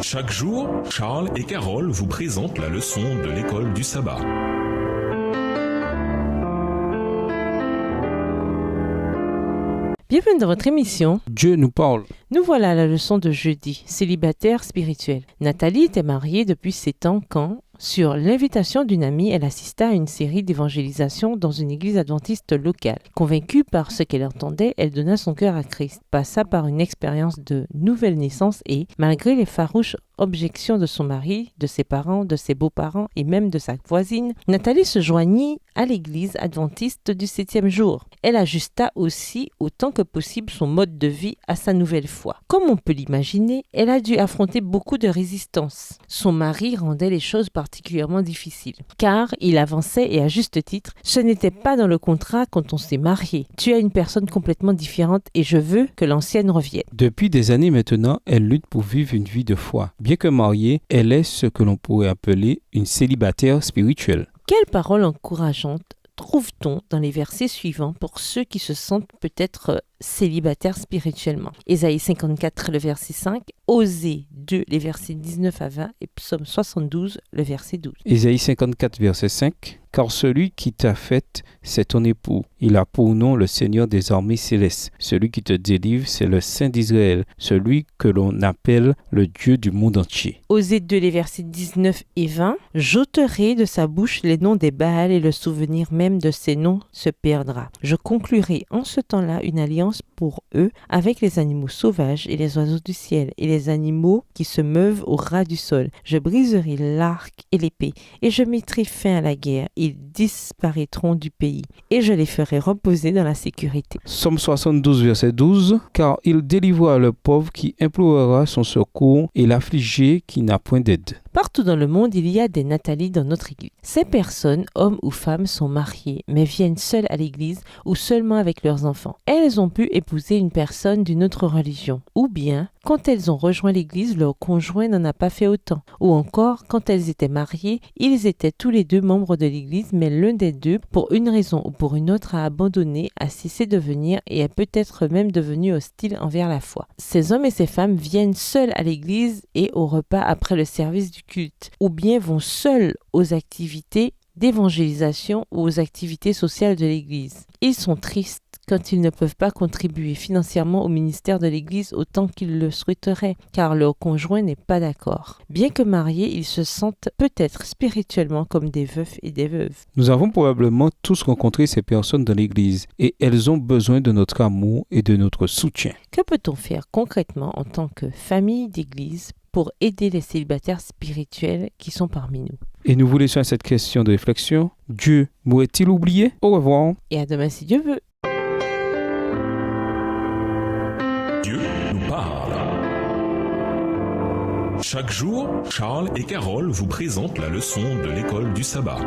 Chaque jour, Charles et Carole vous présentent la leçon de l'école du sabbat. Bienvenue dans votre émission. Dieu nous parle. Nous voilà à la leçon de jeudi, célibataire spirituel. Nathalie était mariée depuis 7 ans quand, sur l'invitation d'une amie, elle assista à une série d'évangélisation dans une église adventiste locale. Convaincue par ce qu'elle entendait, elle donna son cœur à Christ, passa par une expérience de nouvelle naissance et, malgré les farouches objections de son mari, de ses parents, de ses beaux-parents et même de sa voisine, Nathalie se joignit à l'église adventiste du 7e jour. Elle ajusta aussi autant que possible son mode de vie à sa nouvelle foi. Comme on peut l'imaginer, elle a dû affronter beaucoup de résistance. Son mari rendait les choses particulièrement difficiles, car il avançait, et à juste titre, ce n'était pas dans le contrat quand on s'est marié. Tu es une personne complètement différente et je veux que l'ancienne revienne. Depuis des années maintenant, elle lutte pour vivre une vie de foi. Bien que mariée, elle est ce que l'on pourrait appeler une célibataire spirituelle. Quelle parole encourageante trouve-t-on dans les versets suivants pour ceux qui se sentent peut-être célibataires spirituellement? Ésaïe 54, le verset 5, Osée 2, les versets 19 à 20 et Psaume 72, le verset 12. Ésaïe 54, verset 5. Car celui qui t'a faite, c'est ton époux. Il a pour nom le Seigneur des armées célestes. Celui qui te délivre, c'est le Saint d'Israël, celui que l'on appelle le Dieu du monde entier. Osée 2, les versets 19 et 20. J'ôterai de sa bouche les noms des Baals et le souvenir même de ces noms se perdra. Je conclurai en ce temps-là une alliance pour eux avec les animaux sauvages et les oiseaux du ciel et les animaux qui se meuvent au ras du sol. Je briserai l'arc et l'épée et je mettrai fin à la guerre. Ils disparaîtront du pays et je les ferai reposer dans la sécurité. Psaume 72, verset 12. Car il délivrera le pauvre qui implorera son secours et l'affligé qui n'a point d'aide. Partout dans le monde, il y a des Nathalie dans notre église. Ces personnes, hommes ou femmes, sont mariées, mais viennent seules à l'église ou seulement avec leurs enfants. Elles ont pu épouser une personne d'une autre religion. Ou bien, quand elles ont rejoint l'église, leur conjoint n'en a pas fait autant. Ou encore, quand elles étaient mariées, ils étaient tous les deux membres de l'église, mais l'un des deux, pour une raison ou pour une autre, a abandonné, a cessé de venir et est peut-être même devenu hostile envers la foi. Ces hommes et ces femmes viennent seuls à l'église et au repas après le service du culte, ou bien vont seuls aux activités d'évangélisation ou aux activités sociales de l'Église. Ils sont tristes quand ils ne peuvent pas contribuer financièrement au ministère de l'Église autant qu'ils le souhaiteraient, car leur conjoint n'est pas d'accord. Bien que mariés, ils se sentent peut-être spirituellement comme des veufs et des veuves. Nous avons probablement tous rencontré ces personnes dans l'Église et elles ont besoin de notre amour et de notre soutien. Que peut-on faire concrètement en tant que famille d'Église pour aider les célibataires spirituels qui sont parmi nous? Et nous vous laissons à cette question de réflexion. Dieu m'aurait-il oublié? Au revoir. Et à demain si Dieu veut. Dieu nous parle. Chaque jour, Charles et Carole vous présentent la leçon de l'école du sabbat.